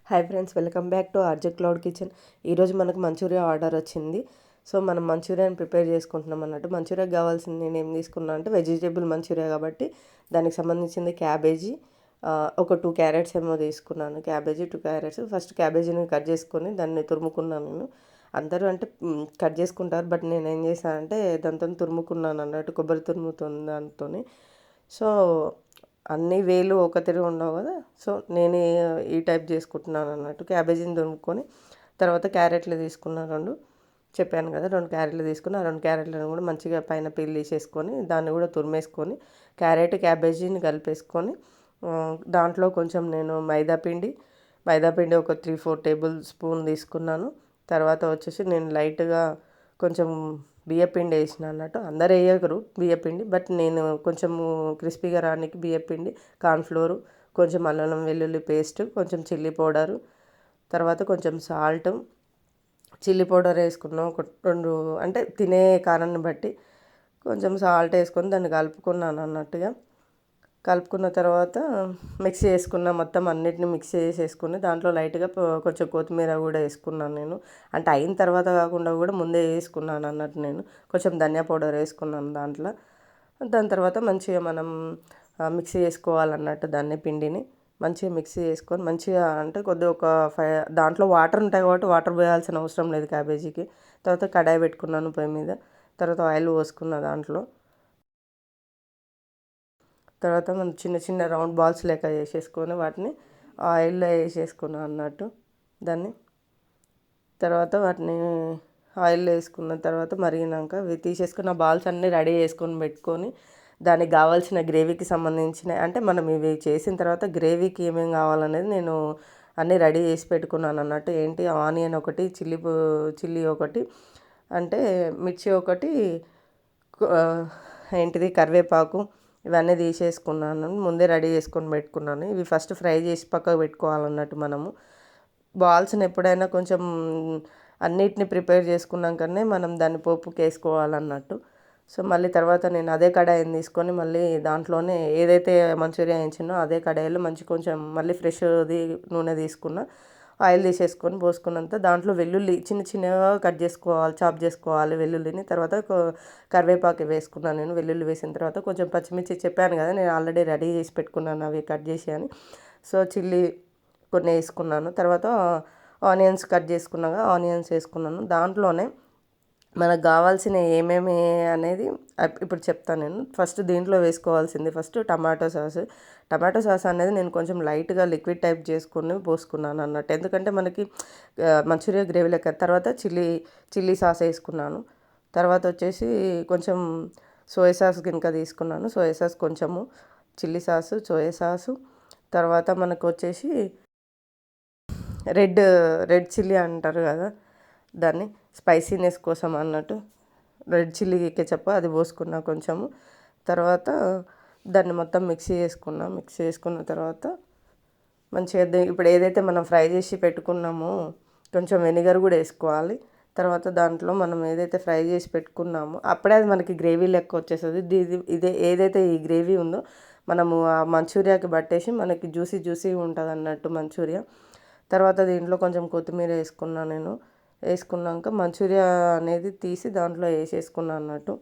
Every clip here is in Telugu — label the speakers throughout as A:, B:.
A: Hi friends, welcome back to RJ cloud kitchen. ఈరోజు మనకు మంచూరియా ఆర్డర్ వచ్చింది. సో మనం మంచూరియాని ప్రిపేర్ చేసుకుంటున్నాం అన్నట్టు. మంచూరియాకి కావాల్సింది నేను ఏం తీసుకున్నాను అంటే వెజిటేబుల్ మంచూరియా కాబట్టి దానికి సంబంధించింది క్యాబేజీ, ఒక 2 క్యారెట్స్ ఏమో తీసుకున్నాను. Cabbage 2 carrots. ఫస్ట్ క్యాబేజీని కట్ చేసుకొని దాన్ని తురుముకున్నాను నేను. అందరూ అంటే కట్ చేసుకుంటారు, బట్ నేను ఏం చేశానంటే దాంతో తురుముకున్నాను అన్నట్టు, కొబ్బరి తురుముతుంది దాంతో. సో అన్ని వేలు ఒక తిరిగి ఉండవు కదా, సో నేను ఈ టైప్ చేసుకుంటున్నాను అన్నట్టు. క్యాబేజీని తురుముకొని తర్వాత క్యారెట్లు తీసుకున్నాను 2. చెప్పాను కదా, 2 క్యారెట్లు తీసుకుని ఆ 2 క్యారెట్లను కూడా మంచిగా పైన పీల్ తీసేసుకొని దాన్ని కూడా తురిమేసుకొని క్యారెట్ క్యాబేజీని కలిపేసుకొని దాంట్లో కొంచెం నేను మైదాపిండి ఒక 3-4 టేబుల్ స్పూన్ తీసుకున్నాను. తర్వాత వచ్చేసి నేను లైట్గా కొంచెం బియ్యపిండి వేసిన అన్నట్టు. అందరు వేయగరు బియ్యపిండి, బట్ నేను కొంచెము క్రిస్పీగా రానికి బియ్యపిండి, కార్న్ఫ్లోరు, కొంచెం అల్లం వెల్లుల్లి పేస్ట్, కొంచెం చిల్లీ పౌడరు, తర్వాత కొంచెం సాల్ట్, చిల్లీ పౌడర్ వేసుకున్నాం ఒక 2, అంటే తినే కారాన్ని బట్టి కొంచెం సాల్ట్ వేసుకొని దాన్ని కలుపుకున్నాను అన్నట్టుగా. కలుపుకున్న తర్వాత మిక్సీ వేసుకున్న మొత్తం అన్నిటిని మిక్సీ చేసేసుకుని దాంట్లో లైట్గా కొంచెం కొత్తిమీర కూడా వేసుకున్నాను నేను. అంటే అయిన తర్వాత కాకుండా కూడా ముందే వేసుకున్నాను అన్నట్టు. నేను కొంచెం ధనియా పౌడర్ వేసుకున్నాను దాంట్లో. దాని తర్వాత మంచిగా మనం మిక్సీ చేసుకోవాలన్నట్టు. దాన్ని పిండిని మంచిగా మిక్సీ చేసుకొని మంచిగా అంటే కొద్దిగా ఒక 5 దాంట్లో వాటర్ ఉంటాయి కాబట్టి వాటర్ పోయాల్సిన అవసరం లేదు క్యాబేజీకి. తర్వాత కడాయి పెట్టుకున్నాను పొయ్యి మీద. తర్వాత ఆయిల్ పోసుకున్న దాంట్లో. తర్వాత మనం చిన్న చిన్న రౌండ్ బాల్స్ లెక్క చేసేసుకొని వాటిని ఆయిల్లో వేసేసుకున్నాను అన్నట్టు దాన్ని. తర్వాత వాటిని ఆయిల్లో వేసుకున్న తర్వాత మరిగినాక అవి తీసేసుకున్న బాల్స్ అన్నీ రెడీ చేసుకొని పెట్టుకొని దానికి కావాల్సిన గ్రేవీకి సంబంధించిన అంటే మనం ఇవి చేసిన తర్వాత గ్రేవీకి ఏమేమి కావాలనేది నేను అన్నీ రెడీ చేసి పెట్టుకున్నాను అన్నట్టు. ఏంటి, ఆనియన్ ఒకటి, చిల్లీ ఒకటి, అంటే మిర్చి ఒకటి, ఏంటిది కరివేపాకు, ఇవన్నీ తీసేసుకున్నాను. ముందే రెడీ చేసుకొని పెట్టుకున్నాను. ఇవి ఫస్ట్ ఫ్రై చేసి పక్కకు పెట్టుకోవాలన్నట్టు. మనము బాల్స్ని ఎప్పుడైనా కొంచెం అన్నిటిని ప్రిపేర్ చేసుకున్నాకనే మనం దాన్ని పోపుకి వేసుకోవాలన్నట్టు. సో మళ్ళీ తర్వాత నేను అదే కడాయిని తీసుకొని మళ్ళీ దాంట్లోనే ఏదైతే మంచూరియా వేయించినో అదే కడాయిలో కొంచెం మళ్ళీ ఫ్రెష్ది నూనె తీసుకున్న, ఆయిల్ తీసేసుకొని పోసుకున్నంత దాంట్లో వెల్లుల్లి చిన్న చిన్నగా కట్ చేసుకోవాలి, చాప్ చేసుకోవాలి వెల్లుల్లిని. తర్వాత కరివేపాకు వేసుకున్నాను నేను. వెల్లుల్లి వేసిన తర్వాత కొంచెం పచ్చిమిర్చి చెప్పాను కదా నేను ఆల్రెడీ రెడీ చేసి పెట్టుకున్నాను అవి కట్ చేసి అని. సో చిల్లీ కొన్ని వేసుకున్నాను. తర్వాత ఆనియన్స్ కట్ చేసుకున్నాక ఆనియన్స్ వేసుకున్నాను. దాంట్లోనే మనకు కావాల్సిన ఏమేమి అనేది ఇప్పుడు చెప్తాను నేను. ఫస్ట్ దీంట్లో వేసుకోవాల్సింది టమాటో సాస్ అనేది నేను కొంచెం లైట్గా లిక్విడ్ టైప్ చేసుకుని పోసుకున్నాను అన్నట్టు. ఎందుకంటే మనకి మంచూరియా గ్రేవీ లెక్క. తర్వాత చిల్లీ సాస్ వేసుకున్నాను. తర్వాత వచ్చేసి కొంచెం సోయా సాస్ గినక తీసుకున్నాను. సోయా సాస్ కొంచెము, చిల్లీ సాసు, సోయా సాసు, తర్వాత మనకు వచ్చేసి రెడ్ చిల్లీ అంటారు కదా దాన్ని, స్పైసీనెస్ కోసం అన్నట్టు. రెడ్ చిల్లీ కెచప్ అది పోసుకున్నా కొంచెము. తర్వాత దాన్ని మొత్తం మిక్సీ చేసుకున్న తర్వాత మంచిగా ఇప్పుడు ఏదైతే మనం ఫ్రై చేసి పెట్టుకున్నామో కొంచెం వెనిగర్ కూడా వేసుకోవాలి. తర్వాత దాంట్లో మనం ఏదైతే ఫ్రై చేసి పెట్టుకున్నామో అప్పుడే అది మనకి గ్రేవీ లెక్క వచ్చేస్తుంది. ఇదే ఏదైతే ఈ గ్రేవీ ఉందో మనము ఆ మంచూరియాకి పట్టేసి మనకి జ్యూసీ ఉంటుంది అన్నట్టు మంచూరియా. తర్వాత దీంట్లో కొంచెం కొత్తిమీర వేసుకున్నాను నేను. వేసుకున్నాక మంచూరియా అనేది తీసి దాంట్లో వేసేసుకున్నాను అన్నట్టు.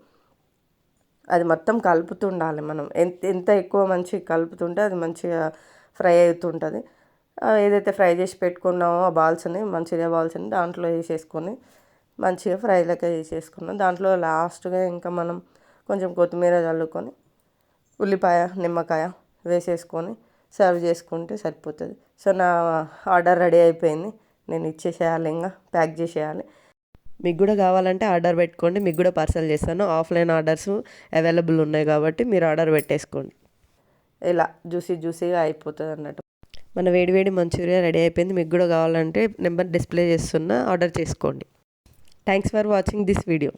A: అది మొత్తం కలుపుతుండాలి మనం. ఎంత ఎక్కువ మంచిగా కలుపుతుంటే అది మంచిగా ఫ్రై అవుతుంటుంది. ఏదైతే ఫ్రై చేసి పెట్టుకున్నామో ఆ మంచూరియా బాల్స్ని దాంట్లో వేసేసుకొని మంచిగా ఫ్రై లెక్క చేసేసుకున్నాం. దాంట్లో లాస్ట్గా ఇంకా మనం కొంచెం కొత్తిమీర చల్లుకొని ఉల్లిపాయ, నిమ్మకాయ వేసేసుకొని సర్వ్ చేసుకుంటే సరిపోతుంది. సో నా ఆర్డర్ రెడీ అయిపోయింది. నేను ఇచ్చేసేయాలి, ఇంకా ప్యాక్ చేసేయాలి. మీకు కూడా కావాలంటే ఆర్డర్ పెట్టుకోండి, మీకు కూడా పార్సల్ చేస్తాను. ఆఫ్లైన్ ఆర్డర్స్ అవైలబుల్ ఉన్నాయి కాబట్టి మీరు ఆర్డర్ పెట్టేసుకోండి. ఇలా జ్యూసీగా అయిపోతుంది అన్నట్టు. మన వేడి మంచూరియా రెడీ అయిపోయింది. మీకు కూడా కావాలంటే నెంబర్ డిస్ప్లే చేస్తున్నా, ఆర్డర్ చేసుకోండి. Thanks for watching this video.